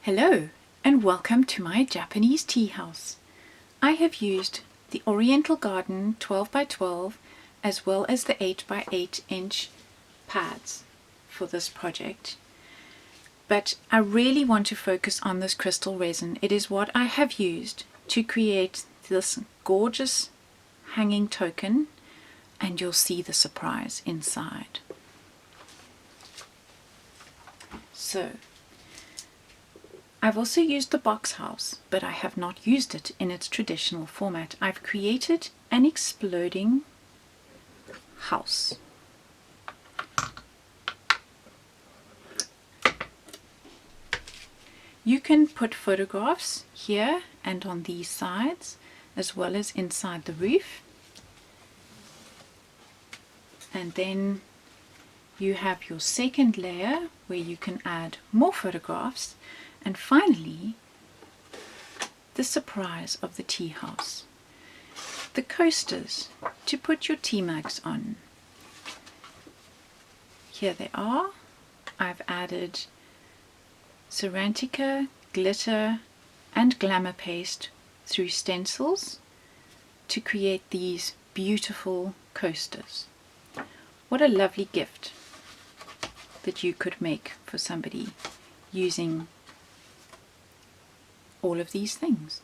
Hello and welcome to my Japanese tea house. I have used the Oriental Garden 12 by 12 as well as the 8 by 8 inch pads for this project. But I really want to focus on this crystal resin. It is what I have used to create this gorgeous hanging token, and you'll see the surprise inside. So I've also used the box house, but I have not used it in its traditional format. I've created an exploding house. You can put photographs here and on these sides, as well as inside the roof. And then you have your second layer where you can add more photographs. And finally, the surprise of the tea house. The coasters to put your tea mugs on. Here they are. I've added cerantica, glitter and glamour paste through stencils to create these beautiful coasters. What a lovely gift that you could make for somebody using all of these things.